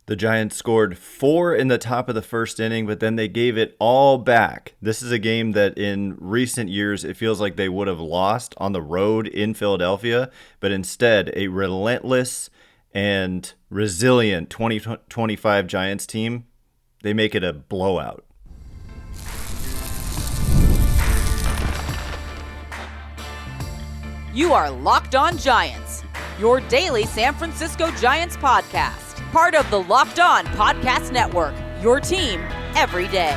The Giants scored 4 in the top of the first inning, but then they gave it all back. This is a game that in recent years, it feels like they would have lost on the road in Philadelphia, but instead a relentless and resilient 2025 Giants team, they make it a blowout. You are Locked On Giants, your daily San Francisco Giants podcast. Part of the Locked On Podcast Network, your team every day.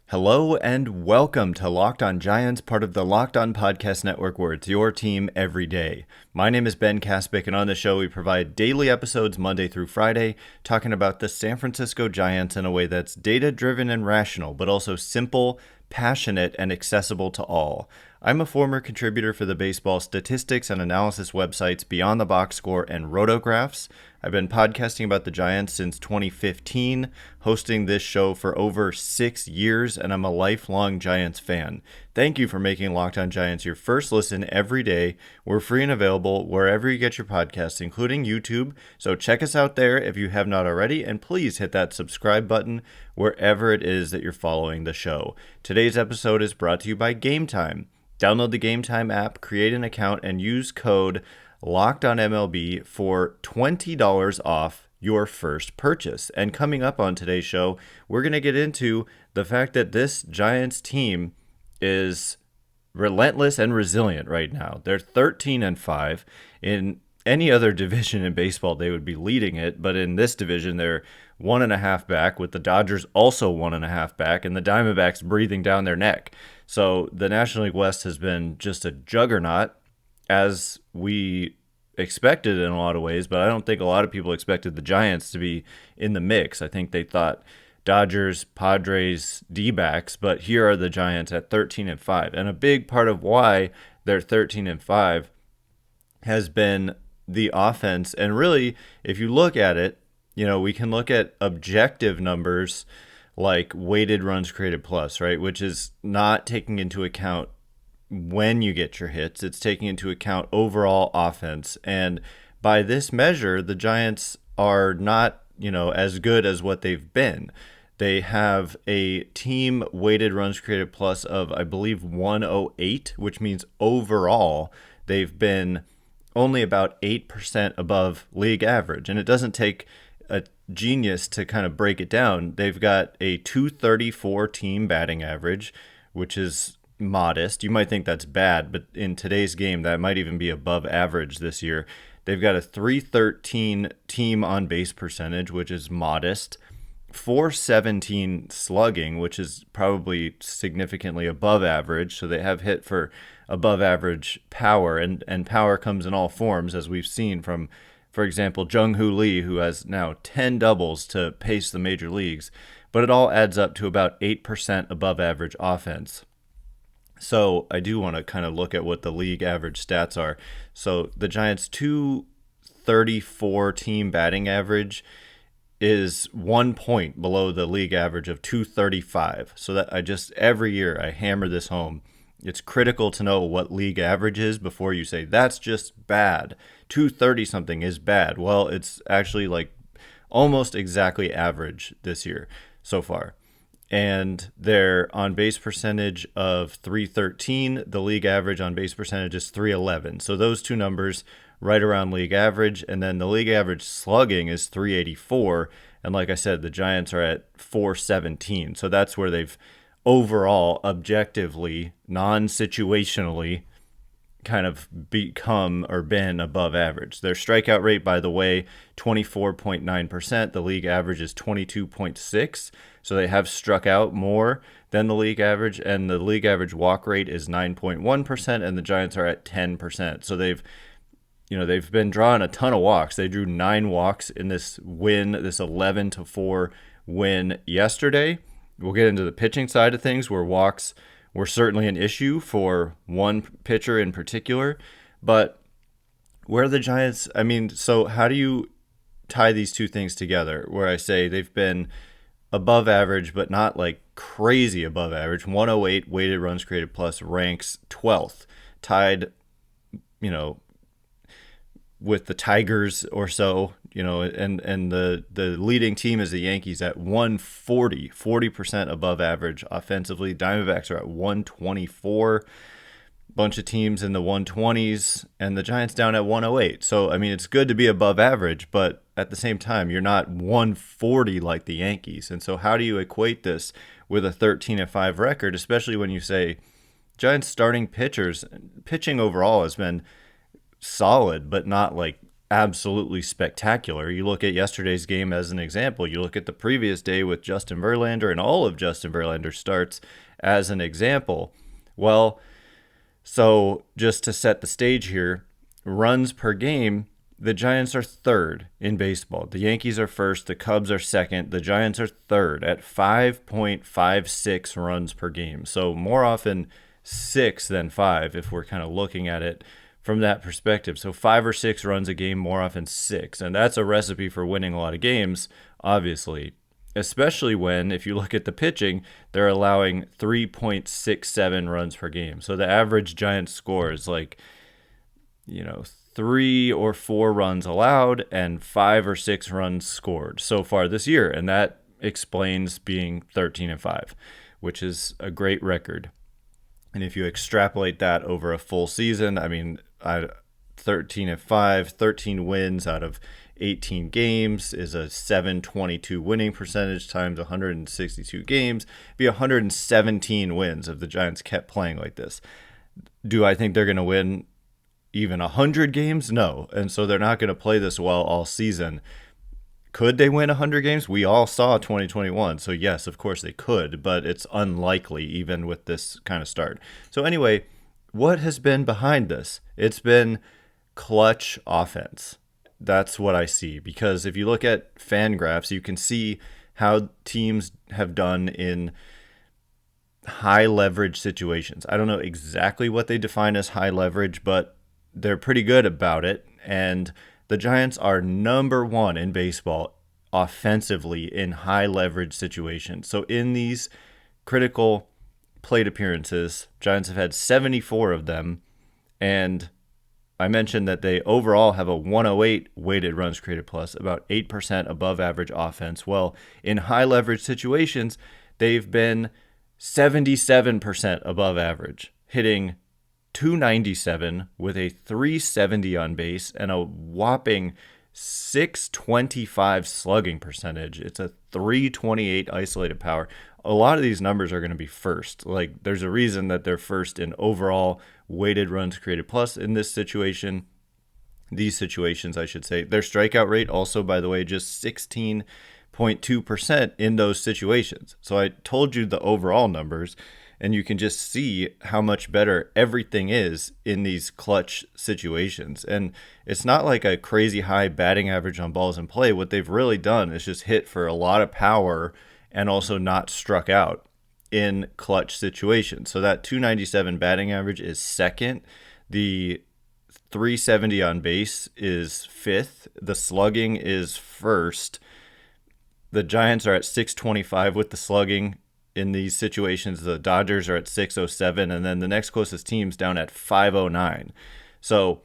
Hello and welcome to Locked On Giants, part of the Locked On Podcast Network, where it's your team every day. My name is Ben Kaspick, and on the show we provide daily episodes Monday through Friday, talking about the San Francisco Giants in a way that's data-driven and rational, but also simple, passionate, and accessible to all. I'm a former contributor for the baseball statistics and analysis websites Beyond the Box Score and Rotographs. I've been podcasting about the Giants since 2015, hosting this show for over 6 years, and I'm a lifelong Giants fan. Thank you for making Locked On Giants your first listen every day. We're free and available wherever you get your podcasts, including YouTube, so check us out there if you have not already, and please hit that subscribe button wherever it is that you're following the show. Today's episode is brought to you by Game Time. Download the Game Time app, create an account, and use code LOCKEDONMLB for $20 off your first purchase. And coming up on today's show, we're going to get into the fact that this Giants team is relentless and resilient right now. They're 13-5. In any other division in baseball, they would be leading it, but in this division, they're 1.5 back, with the Dodgers also 1.5 back, and the Diamondbacks breathing down their neck. So the National League West has been just a juggernaut, as we expected in a lot of ways, but I don't think a lot of people expected the Giants to be in the mix. I think they thought Dodgers, Padres, D-backs, but here are the Giants at 13-5. And a big part of why they're 13-5 has been the offense. And really, if you look at it, you know, we can look at objective numbers like weighted runs created plus, right? Which is not taking into account when you get your hits. It's taking into account overall offense. And by this measure, the Giants are not, as good as what they've been. They have a team weighted runs created plus of, I believe, 108, which means overall they've been only about 8% above league average. And it doesn't take a genius to kind of break it down. They've got a 234 team batting average, which is modest. You might think that's bad, but in today's game, that might even be above average this year. They've got a 313 team on base percentage, which is modest. 417 slugging, which is probably significantly above average. So they have hit for above average power, and power comes in all forms, as we've seen from, for example, Jung Hoo Lee, who has now 10 doubles to pace the major leagues. But it all adds up to about 8% above average offense. So I do want to kind of look at what the league average stats are. So the Giants' 234 team batting average is 1 point below the league average of 235. So that every year I hammer this home. It's critical to know what league average is before you say that's just bad. 230 something is bad. Well, it's actually like almost exactly average this year so far. And their on-base percentage of 313, the league average on-base percentage is 311. So those two numbers right around league average. And then the league average slugging is 384. And like I said, the Giants are at 417. So that's where they've overall, objectively, non-situationally, kind of become or been above average. Their strikeout rate, by the way, 24.9%. The league average is 22.6%. So they have struck out more than the league average, and the league average walk rate is 9.1%, and the Giants are at 10%. So they've been drawing a ton of walks. They drew 9 walks in this win, this 11-4 win yesterday. We'll get into the pitching side of things, where walks were certainly an issue for one pitcher in particular. But where the Giants, so how do you tie these two things together, where I say they've been above average, but not like crazy above average? 108 weighted runs created plus ranks 12th, tied, with the Tigers or so, and the leading team is the Yankees at 40% above average offensively. Diamondbacks are at 124. Bunch of teams in the 120s, and the Giants down at 108. So, I mean, it's good to be above average, but at the same time, you're not 140 like the Yankees. And so how do you equate this with a 13-5 record, especially when you say Giants starting pitching overall has been solid, but not like absolutely spectacular. You look at yesterday's game as an example. You look at the previous day with Justin Verlander and all of Justin Verlander's starts as an example. Well, so just to set the stage here, runs per game, the Giants are third in baseball. The Yankees are first. The Cubs are second. The Giants are third at 5.56 runs per game. So more often 6 than 5 if we're kind of looking at it from that perspective. So 5 or 6 runs a game, more often 6. And that's a recipe for winning a lot of games, obviously. Especially when, if you look at the pitching, they're allowing 3.67 runs per game. So the average Giants score is like, 3 or 4 runs allowed and 5 or 6 runs scored so far this year. And that explains being 13-5, which is a great record. And if you extrapolate that over a full season, 13-5, 13 wins out of 18 games is a 722 winning percentage times 162 games. Be 117 wins if the Giants kept playing like this. Do I think they're going to win even 100 games? No. And so they're not going to play this well all season. Could they win 100 games? We all saw 2021. So yes, of course they could, but it's unlikely even with this kind of start. So anyway, what has been behind this? It's been clutch offense. That's what I see, because if you look at fan graphs, you can see how teams have done in high leverage situations. I don't know exactly what they define as high leverage, but they're pretty good about it. And the Giants are number 1 in baseball offensively in high leverage situations. So in these critical plate appearances, Giants have had 74 of them, and I mentioned that they overall have a 108 weighted runs created plus, about 8% above average offense. Well, in high leverage situations, they've been 77% above average, hitting 297 with a 370 on base and a whopping 625 slugging percentage. It's a 328 isolated power. A lot of these numbers are going to be first. Like, there's a reason that they're first in overall weighted runs created plus in this situation. These situations, I should say. Their strikeout rate also, by the way, just 16.2% in those situations. So I told you the overall numbers, and you can just see how much better everything is in these clutch situations. And it's not like a crazy high batting average on balls in play. What they've really done is just hit for a lot of power and also not struck out in clutch situations. So that 297 batting average is second. The 370 on base is fifth. The slugging is first. The Giants are at 625 with the slugging in these situations. The Dodgers are at 607, and then the next closest team's down at 509. So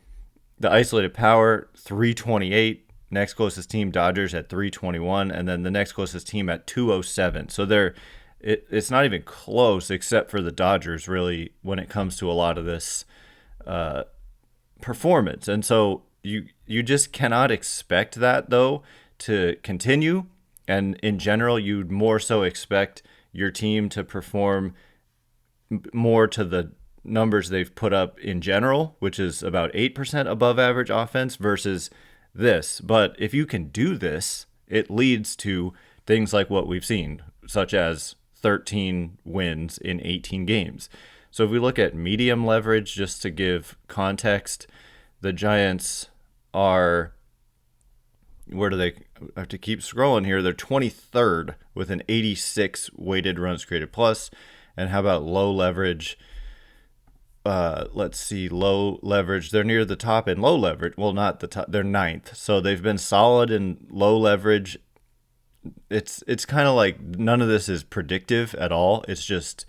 the isolated power, 328. Next closest team, Dodgers at 321, and then the next closest team at 207. So it's not even close, except for the Dodgers, really, when it comes to a lot of this performance. And so you just cannot expect that, though, to continue. And in general, you'd more so expect your team to perform more to the numbers they've put up in general, which is about 8% above average offense versus this. But if you can do this, it leads to things like what we've seen, such as 13 wins in 18 games. So if we look at medium leverage, just to give context, the Giants are, where do they I have to keep scrolling here? They're 23rd with an 86 weighted runs created plus. And how about low leverage? Let's see, low leverage. They're near the top in low leverage. Well, not the top. They're 9th. So they've been solid in low leverage. It's kind of like none of this is predictive at all. It's just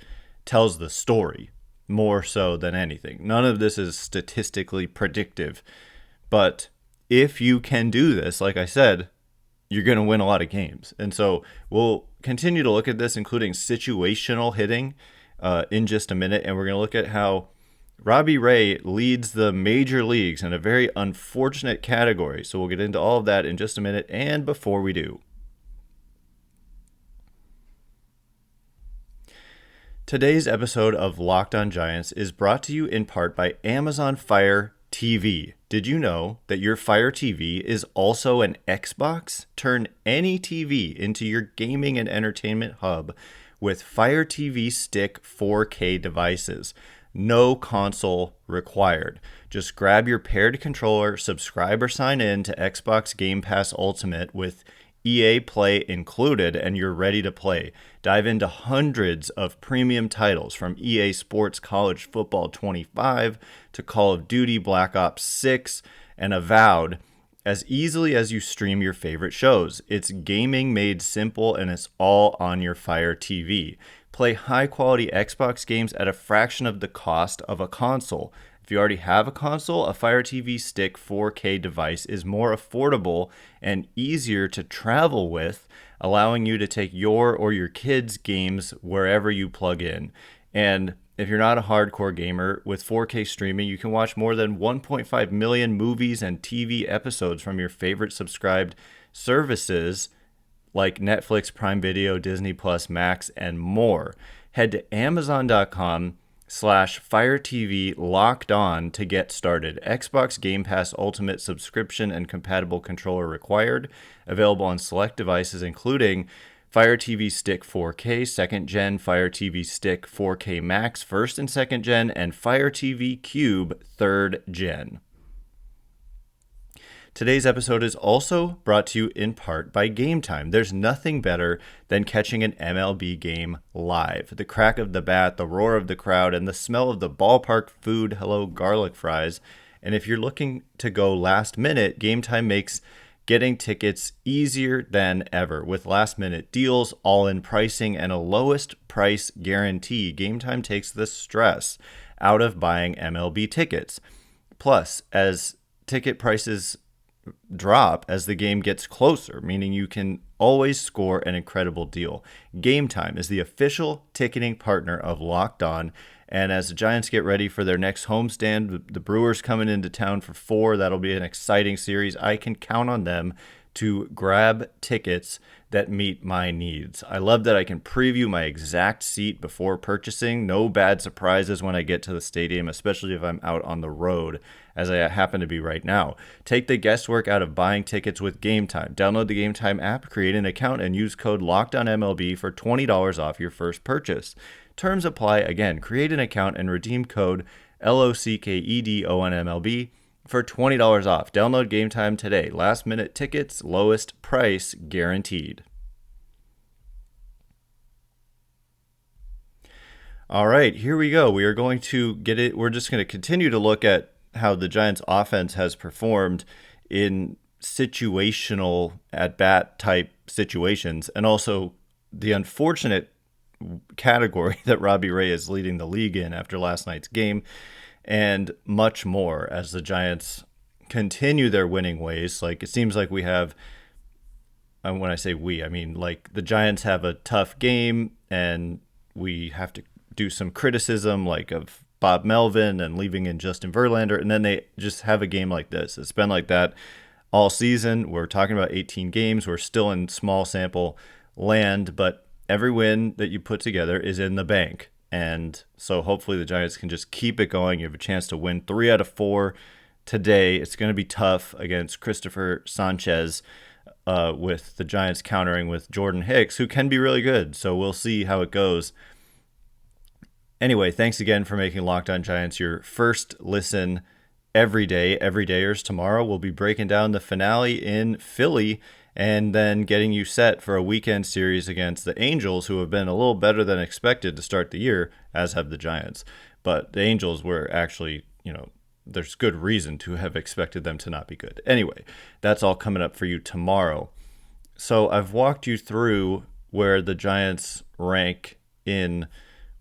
tells the story more so than anything. None of this is statistically predictive. But if you can do this, like I said, you're going to win a lot of games. And so we'll continue to look at this, including situational hitting in just a minute. And we're going to look at how Robbie Ray leads the major leagues in a very unfortunate category. So we'll get into all of that in just a minute. And before we do, today's episode of Locked On Giants is brought to you in part by Amazon Fire TV. Did you know that your Fire TV is also an Xbox? Turn any TV into your gaming and entertainment hub with Fire TV Stick 4K devices. No console required. Just grab your paired controller, subscribe or sign in to Xbox Game Pass Ultimate with EA Play included, and you're ready to play. Dive into hundreds of premium titles from EA Sports College Football 25 to Call of Duty Black Ops 6 and Avowed as easily as you stream your favorite shows. It's gaming made simple, and it's all on your Fire TV. Play high-quality Xbox games at a fraction of the cost of a console. If you already have a console, a Fire TV Stick 4K device is more affordable and easier to travel with, allowing you to take your or your kids' games wherever you plug in. And if you're not a hardcore gamer, with 4K streaming, you can watch more than 1.5 million movies and TV episodes from your favorite subscribed services like Netflix, Prime Video, Disney Plus, Max, and more. Head to Amazon.com/Fire TV Locked On to get started. Xbox Game Pass Ultimate subscription and compatible controller required. Available on select devices including Fire TV Stick 4K, 2nd Gen, Fire TV Stick 4K Max, 1st and 2nd Gen, and Fire TV Cube, 3rd Gen. Today's episode is also brought to you in part by Game Time. There's nothing better than catching an MLB game live. The crack of the bat, the roar of the crowd, and the smell of the ballpark food, hello, garlic fries. And if you're looking to go last minute, Game Time makes getting tickets easier than ever. With last minute deals, all-in pricing, and a lowest price guarantee, Game Time takes the stress out of buying MLB tickets. Plus, as ticket prices drop as the game gets closer, meaning you can always score an incredible deal. Game Time is the official ticketing partner of Locked On, and as the Giants get ready for their next homestand, the Brewers coming into town for 4, that'll be an exciting series. I can count on them to grab tickets that meet my needs. I love that I can preview my exact seat before purchasing. No bad surprises when I get to the stadium, especially if I'm out on the road, as I happen to be right now. Take the guesswork out of buying tickets with Game Time. Download the Game Time app, create an account, and use code LOCKEDONMLB for $20 off your first purchase. Terms apply. Again, create an account and redeem code LOCKEDONMLB for $20 off. Download Game Time today. Last minute tickets, lowest price guaranteed. All right, here we go. We are going to get it. We're just going to continue to look at how the Giants offense has performed in situational at-bat type situations, and also the unfortunate category that Robbie Ray is leading the league in after last night's game, and much more as the Giants continue their winning ways. Like, it seems like we have, and when I say we, I mean like the Giants have a tough game and we have to do some criticism like of Bob Melvin and leaving in Justin Verlander, and then they just have a game like this. It's been like that all season. We're talking about 18 games. We're still in small sample land, but every win that you put together is in the bank. And so hopefully the Giants can just keep it going. You have a chance to win 3 out of 4 today. It's going to be tough against Christopher Sanchez with the Giants countering with Jordan Hicks, who can be really good. So we'll see how it goes. Anyway, thanks again for making Locked On Giants your first listen every day. Everydayers, tomorrow we'll be breaking down the finale in Philly and then getting you set for a weekend series against the Angels, who have been a little better than expected to start the year, as have the Giants. But the Angels were actually, there's good reason to have expected them to not be good. Anyway, that's all coming up for you tomorrow. So I've walked you through where the Giants rank in,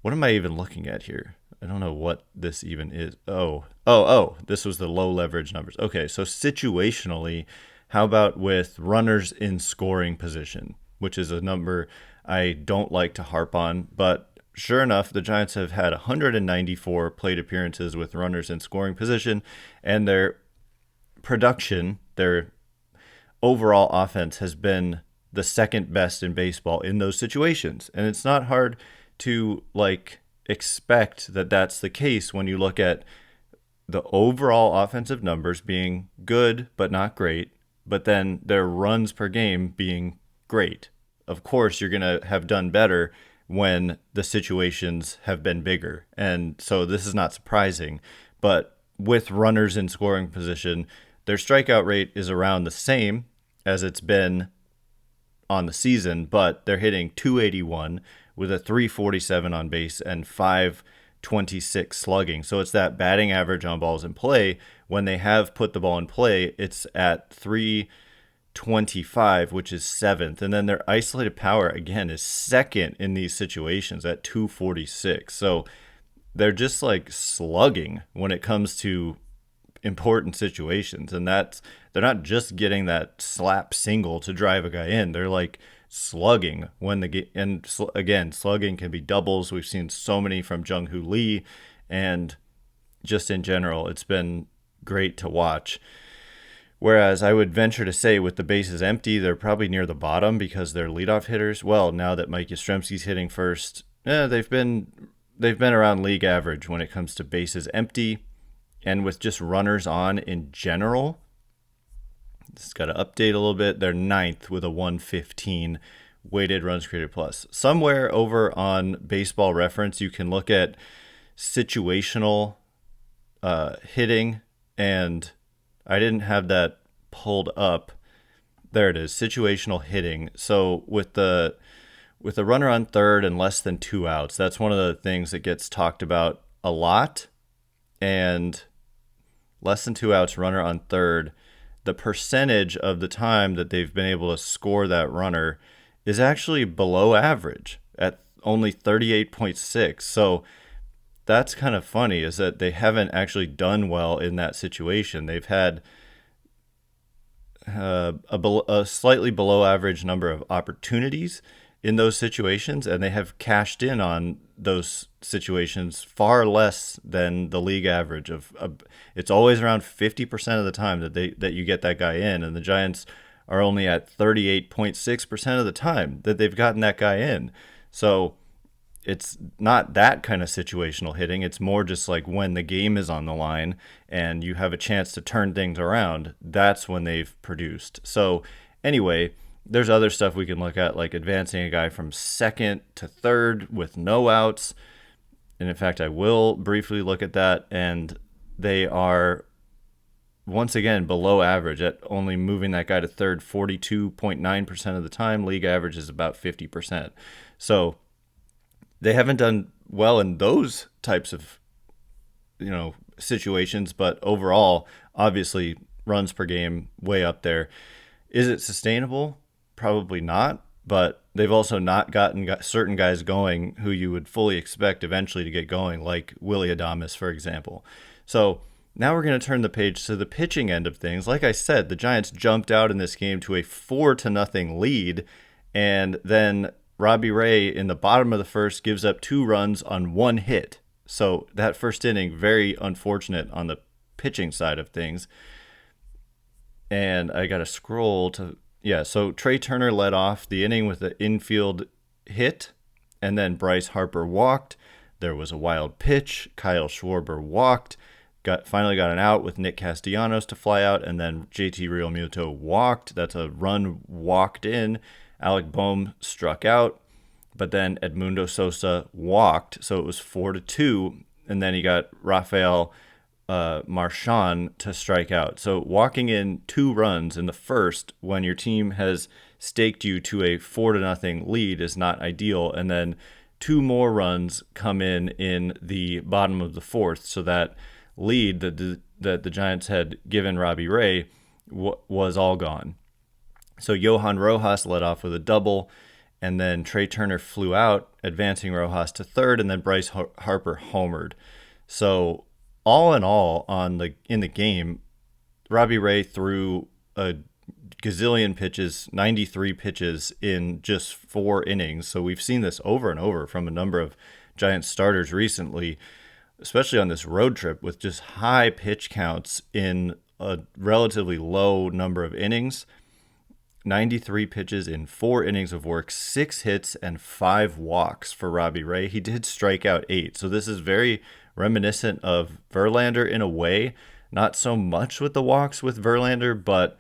what am I even looking at here? I don't know what this even is. Oh, This was the low leverage numbers. Okay, so situationally, how about with runners in scoring position, which is a number I don't like to harp on, but sure enough, the Giants have had 194 plate appearances with runners in scoring position, and their production, their overall offense has been the second best in baseball in those situations. And it's not hard to expect that that's the case when you look at the overall offensive numbers being good but not great, but then their runs per game being great. Of course, you're going to have done better when the situations have been bigger. And so this is not surprising. But with runners in scoring position, their strikeout rate is around the same as it's been on the season, but they're hitting 281 with a 347 on base and 526 slugging. So it's that batting average on balls in play. When they have put the ball in play, it's at 325, which is seventh. And then their isolated power, again, is second in these situations at 246. So they're just slugging when it comes to important situations. And they're not just getting that slap single to drive a guy in. They're slugging when again, slugging can be doubles. We've seen so many from Jung Hoo Lee, and just in general, it's been great to watch. Whereas I would venture to say with the bases empty, they're probably near the bottom because they're leadoff hitters. Well, now that Mike Yastrzemski's hitting first, they've been around league average when it comes to bases empty, and with just runners on in general. Just got to update a little bit. They're ninth with a 115 weighted runs created plus. Somewhere over on Baseball Reference, you can look at situational hitting, and I didn't have that pulled up. There it is, situational hitting. So with the runner on third and less than 2 outs, that's one of the things that gets talked about a lot. And less than 2 outs, runner on third, the percentage of the time that they've been able to score that runner is actually below average at only 38.6. So that's kind of funny, is that they haven't actually done well in that situation. They've had a slightly below average number of opportunities in those situations, and they have cashed in on those situations far less than the league average of it's always around 50% of the time that you get that guy in, and the Giants are only at 38.6% of the time that they've gotten that guy in. So it's not that kind of situational hitting. It's more just when the game is on the line and you have a chance to turn things around, that's when they've produced. So anyway, there's other stuff we can look at, like advancing a guy from second to third with no outs. And in fact, I will briefly look at that. And they are, once again, below average at only moving that guy to third 42.9% of the time. League average is about 50%. So they haven't done well in those types of, situations. But overall, obviously, runs per game way up there. Is it sustainable? Probably not, but they've also not gotten certain guys going who you would fully expect eventually to get going, like Willy Adames, for example. So now we're going to turn the page to the pitching end of things. Like I said, the Giants jumped out in this game to a 4-0 lead, and then Robbie Ray in the bottom of the first gives up 2 runs on 1 hit. So that first inning, very unfortunate on the pitching side of things. And I got to scroll to... Yeah, so Trey Turner led off the inning with an infield hit, and then Bryce Harper walked. There was a wild pitch. Kyle Schwarber walked, finally got an out with Nick Castellanos to fly out, and then JT Realmuto walked. That's a run walked in. Alec Boehm struck out, but then Edmundo Sosa walked, so it was 4-2, and then he got Rafael Marchand to strike out. So walking in 2 runs in the first when your team has staked you to a 4-0 lead is not ideal. And then 2 more runs come in the bottom of the fourth. So that lead that the Giants had given Robbie Ray was all gone. So Johan Rojas led off with a double, and then Trey Turner flew out, advancing Rojas to third, and then Bryce Harper homered. So all in all, in the game, Robbie Ray threw a gazillion pitches, 93 pitches in just 4 innings. So we've seen this over and over from a number of Giants starters recently, especially on this road trip with just high pitch counts in a relatively low number of innings. 93 pitches in 4 innings of work, 6 hits and 5 walks for Robbie Ray. He did strike out 8. So this is very reminiscent of Verlander in a way. Not so much with the walks with Verlander, but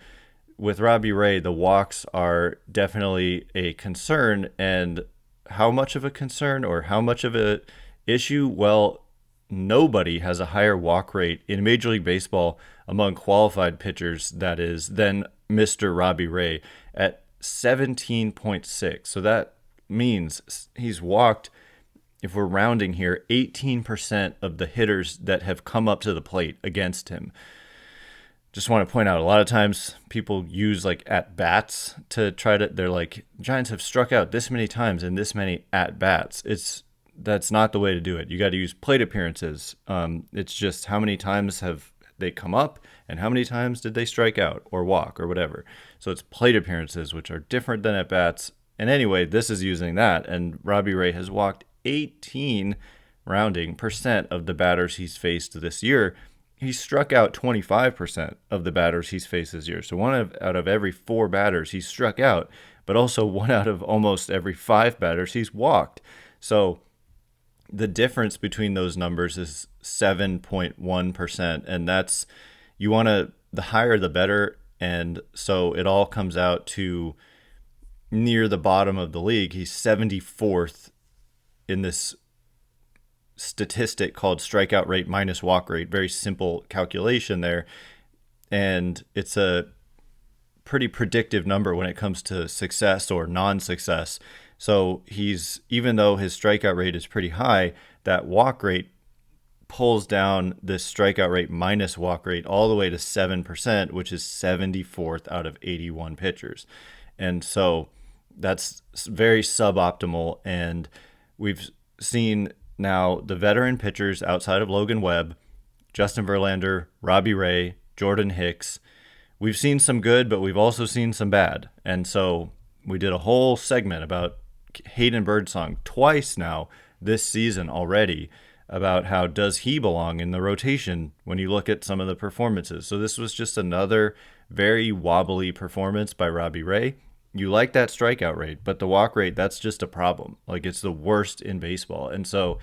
with Robbie Ray, the walks are definitely a concern. And how much of a concern or how much of a issue? Well, nobody has a higher walk rate in Major League Baseball among qualified pitchers, that is, than Mr. Robbie Ray at 17.6. So that means he's walked, if we're rounding here, 18% of the hitters that have come up to the plate against him. Just want to point out, a lot of times people use like at-bats to try to, they're like, Giants have struck out this many times and this many at-bats. That's not the way to do it. You got to use plate appearances. It's just how many times have they come up and how many times did they strike out or walk or whatever. So it's plate appearances, which are different than at-bats. And anyway, this is using that. And Robbie Ray has walked 18% of the batters he's faced this year. He struck out 25% of the batters he's faced this year. So out of every 4 batters he's struck out, but also 1 out of almost every 5 batters he's walked. So the difference between those numbers is 7.1%. And that's, the higher the better. And so it all comes out to near the bottom of the league. He's 74th in this statistic called strikeout rate minus walk rate. Very simple calculation there. And it's a pretty predictive number when it comes to success or non-success. So even though his strikeout rate is pretty high, that walk rate pulls down this strikeout rate minus walk rate all the way to 7%, which is 74th out of 81 pitchers. And so that's very suboptimal. And we've seen now the veteran pitchers outside of Logan Webb, Justin Verlander, Robbie Ray, Jordan Hicks. We've seen some good, but we've also seen some bad. And so we did a whole segment about Hayden Birdsong twice now this season already about how does he belong in the rotation when you look at some of the performances. So this was just another very wobbly performance by Robbie Ray. You like that strikeout rate, but the walk rate, that's just a problem. Like, it's the worst in baseball. And so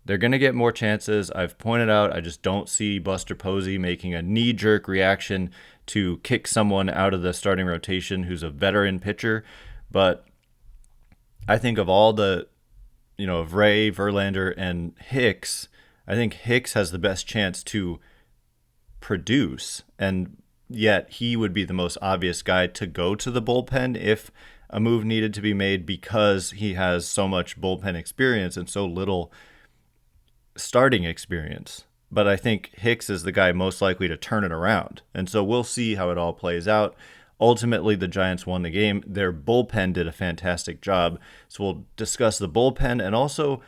they're going to get more chances. I've pointed out, I just don't see Buster Posey making a knee-jerk reaction to kick someone out of the starting rotation who's a veteran pitcher. But I think of all the, of Ray, Verlander, and Hicks, I think Hicks has the best chance to produce, and yet he would be the most obvious guy to go to the bullpen if a move needed to be made, because he has so much bullpen experience and so little starting experience. But I think Hicks is the guy most likely to turn it around. And so we'll see how it all plays out. Ultimately, the Giants won the game. Their bullpen did a fantastic job. So we'll discuss the bullpen, and also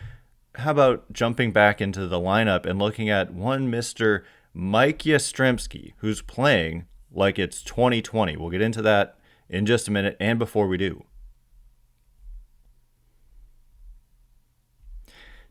how about jumping back into the lineup and looking at one Mr. Mike Yastrzemski, who's playing like it's 2020. We'll get into that in just a minute. And before we do,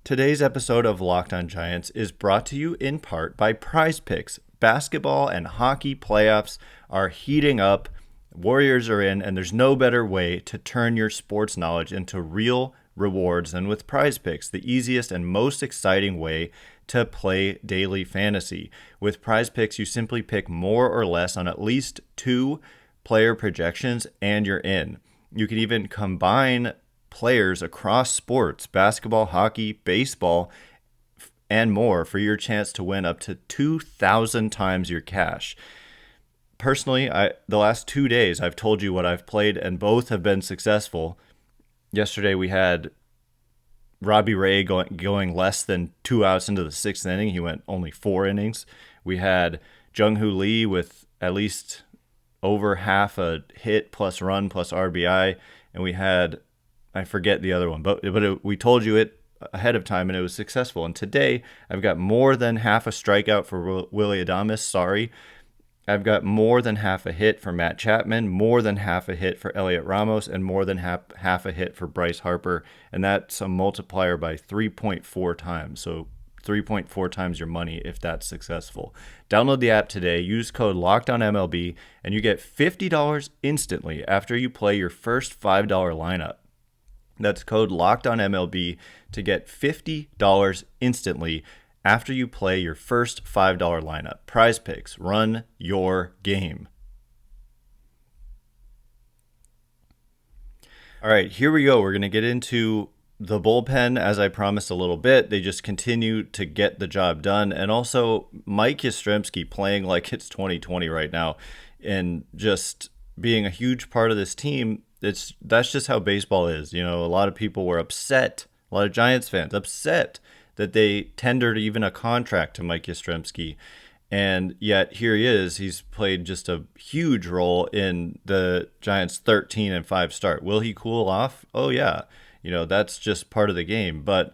today's episode of Locked On Giants is brought to you in part by PrizePicks. Basketball and hockey playoffs are heating up. Warriors are in, and there's no better way to turn your sports knowledge into real rewards than with PrizePicks, the easiest and most exciting way to play daily fantasy. With PrizePicks, you simply pick more or less on at least 2 player projections, and you're in. You can even combine players across sports, basketball, hockey, baseball, and more, for your chance to win up to 2,000 times your cash. Personally, the last 2 days, I've told you what I've played, and both have been successful. Yesterday, we had Robbie Ray going less than 2 outs into the 6th inning. He went only 4 innings. We had Jung Hoo Lee with at least over half a hit plus run plus RBI. And we had, I forget the other one, but we told you it ahead of time, and it was successful. And today, I've got more than half a strikeout for Willy Adames. Sorry. I've got more than half a hit for Matt Chapman, more than half a hit for Elliot Ramos, and more than half a hit for Bryce Harper. And that's a multiplier by 3.4 times. So 3.4 times your money if that's successful. Download the app today, use code LOCKEDONMLB, and you get $50 instantly after you play your first $5 lineup. That's code LOCKEDONMLB to get $50 instantly after you play your first $5 lineup. PrizePicks, run your game. All right, here we go. We're going to get into the bullpen, as I promised a little bit. They just continue to get the job done. And also Mike Yastrzemski playing like it's 2020 right now and just being a huge part of this team. That's just how baseball is. You know, a lot of people were upset, a lot of Giants fans upset that they tendered even a contract to Mike Yastrzemski. And yet here he is. He's played just a huge role in the Giants' 13-5 start. Will he cool off? Oh, yeah. You know, that's just part of the game. But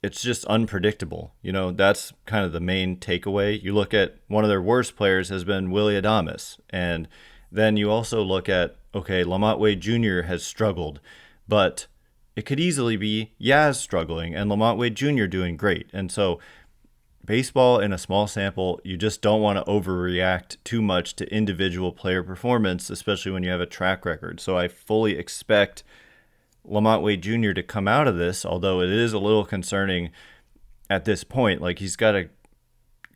it's just unpredictable. You know, that's kind of the main takeaway. You look at one of their worst players has been Willy Adames. And then you also look at, okay, LaMonte Wade Jr. has struggled. But it could easily be Yaz struggling and LaMonte Wade Jr. doing great. And so baseball in a small sample, you just don't want to overreact too much to individual player performance, especially when you have a track record. So I fully expect LaMonte Wade Jr. to come out of this, although it is a little concerning at this point. Like, he's got to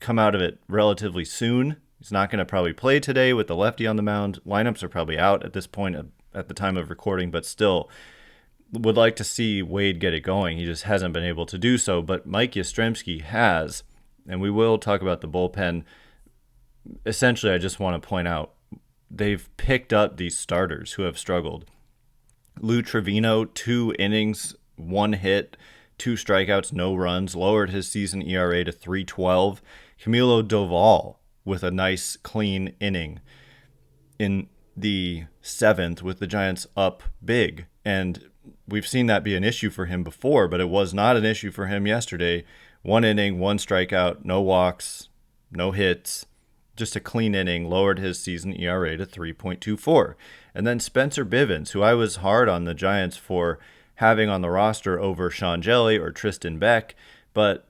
come out of it relatively soon. He's not going to probably play today with the lefty on the mound. Lineups are probably out at this point at the time of recording, but still would like to see Wade get it going. He just hasn't been able to do so, but Mike Yastrzemski has, and we will talk about the bullpen. Essentially, I just want to point out they've picked up these starters who have struggled. Lou Trivino, 2 innings, 1 hit, 2 strikeouts, no runs, lowered his season ERA to 3.12. Camilo Doval with a nice, clean inning in the 7th with the Giants up big. And we've seen that be an issue for him before, but it was not an issue for him yesterday. 1 inning, 1 strikeout, no walks, no hits, just a clean inning, lowered his season ERA to 3.24. And then Spencer Bivens, who I was hard on the Giants for having on the roster over Sean Jelly or Tristan Beck, but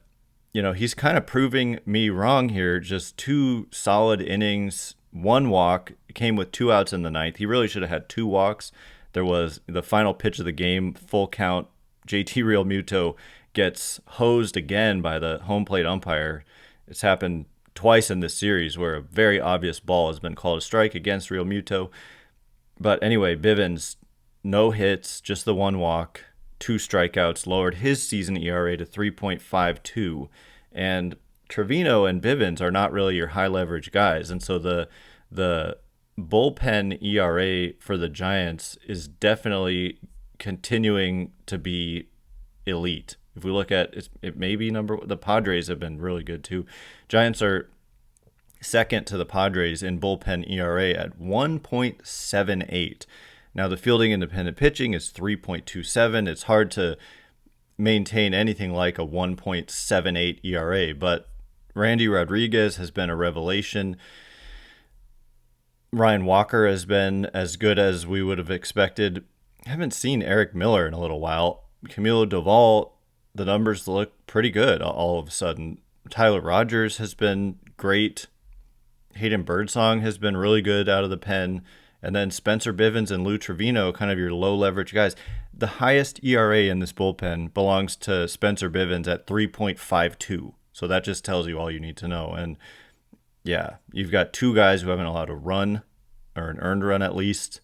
you know, he's kind of proving me wrong here. Just 2 solid innings, 1 walk, came with 2 outs in the 9th. He really should have had 2 walks. There was the final pitch of the game, full count. JT Realmuto gets hosed again by the home plate umpire. It's happened twice in this series where a very obvious ball has been called a strike against Realmuto. But anyway, Bivens, no hits, just the 1 walk, 2 strikeouts, lowered his season ERA to 3.52. And Trivino and Bivens are not really your high leverage guys. And so the bullpen ERA for the Giants is definitely continuing to be elite. If we look at it, maybe the Padres have been really good too. Giants are second to the Padres in bullpen ERA at 1.78. Now the fielding independent pitching is 3.27. It's hard to maintain anything like a 1.78 ERA, but Randy Rodriguez has been a revelation. Ryan Walker has been as good as we would have expected. I haven't seen Eric Miller in a little while. Camilo Doval, the numbers look pretty good all of a sudden. Tyler Rogers has been great. Hayden Birdsong has been really good out of the pen. And then Spencer Bivens and Lou Trivino, kind of your low leverage guys. The highest ERA in this bullpen belongs to Spencer Bivens at 3.52. So that just tells you all you need to know. And yeah, you've got 2 guys who haven't allowed a run or an earned run at least.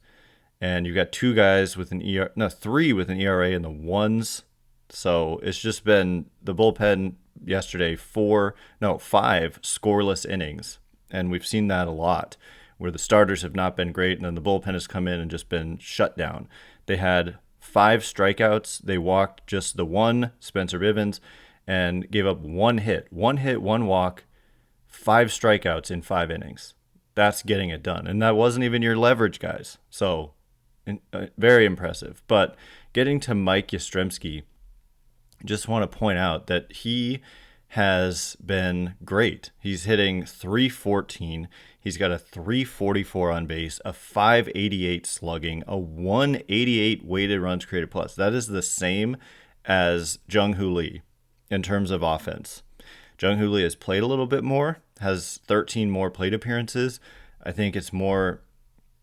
And you've got 2 guys with an ERA, no, 3 with an ERA in the 1s. So it's just been the bullpen yesterday, 5 scoreless innings. And we've seen that a lot where the starters have not been great and then the bullpen has come in and just been shut down. They had 5 strikeouts. They walked just the 1, Spencer Bivens, and gave up 1 hit. 1 hit, 1 walk, 5 strikeouts in 5 innings. That's getting it done. And that wasn't even your leverage guys. So very impressive. But getting to Mike Yastrzemski, just want to point out that he has been great. He's hitting 314. He's got a 344 on base, a 588 slugging, a 188 weighted runs created plus. That is the same as Jung Hoo Lee in terms of offense. Jung Hoo Lee has played a little bit more, has 13 more plate appearances. I think it's more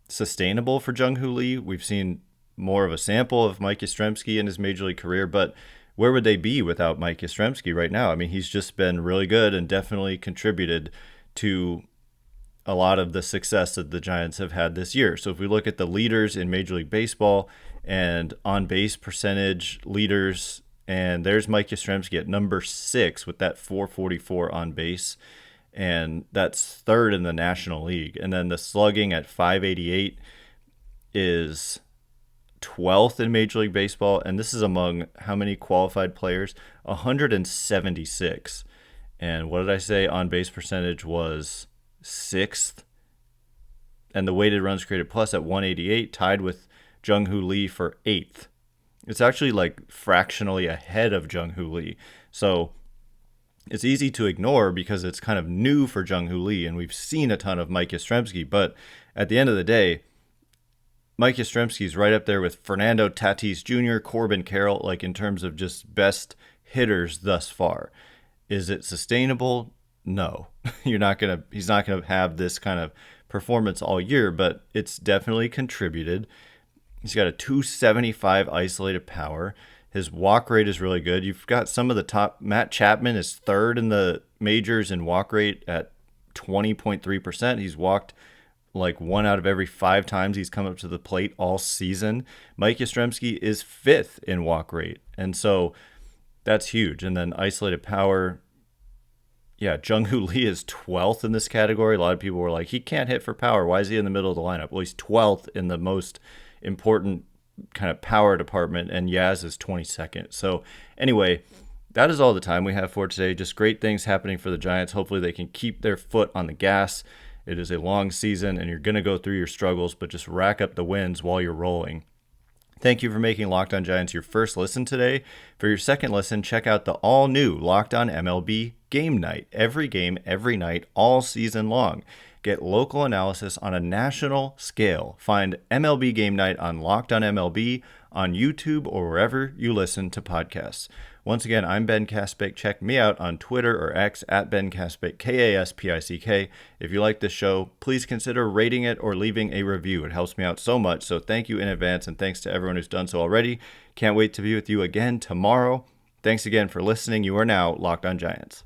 sustainable for Jung Hoo Lee. We've seen more of a sample of Mike Yastrzemski in his major league career, but where would they be without Mike Yastrzemski right now? I mean, he's just been really good and definitely contributed to a lot of the success that the Giants have had this year. So if we look at the leaders in Major League Baseball and on-base percentage leaders, and there's Mike Yastrzemski at number 6 with that 444 on base, and that's third in the National League. And then the slugging at 588 is 12th in Major League Baseball, and this is among how many qualified players? 176. And what did I say? On base percentage was 6th, and the weighted runs created plus at 188, tied with Jung Hoo Lee for 8th. It's actually like fractionally ahead of Jung Hoo Lee. So it's easy to ignore because it's kind of new for Jung Hoo Lee, and we've seen a ton of Mike Yastrzemski. But at the end of the day, Mike Yastrzemski is right up there with Fernando Tatis Jr., Corbin Carroll, like in terms of just best hitters thus far. Is it sustainable? No. He's not gonna have this kind of performance all year, but it's definitely contributed. He's got a 275 isolated power. His walk rate is really good. You've got some of the top. Matt Chapman is third in the majors in walk rate at 20.3%. He's walked like 1 out of every 5 times he's come up to the plate all season. Mike Yastrzemski is 5th in walk rate. And so that's huge. And then isolated power. Yeah, Jung Hoo Lee is 12th in this category. A lot of people were like, he can't hit for power. Why is he in the middle of the lineup? Well, he's 12th in the most important kind of power department, and Yaz is 22nd. So anyway, that is all the time we have for today. Just great things happening for the Giants. Hopefully they can keep their foot on the gas. It is a long season, and you're going to go through your struggles, but just rack up the wins while you're rolling. Thank you for making Locked On Giants your first listen today. For your second listen, check out the all-new Locked On MLB Game Night. Every game, every night, all season long. Get local analysis on a national scale. Find MLB Game Night on Locked On MLB on YouTube or wherever you listen to podcasts. Once again, I'm Ben Kaspick. Check me out on Twitter or X at Ben Kaspick, Kaspick. If you like this show, please consider rating it or leaving a review. It helps me out so much, so thank you in advance, and thanks to everyone who's done so already. Can't wait to be with you again tomorrow. Thanks again for listening. You are now Locked On Giants.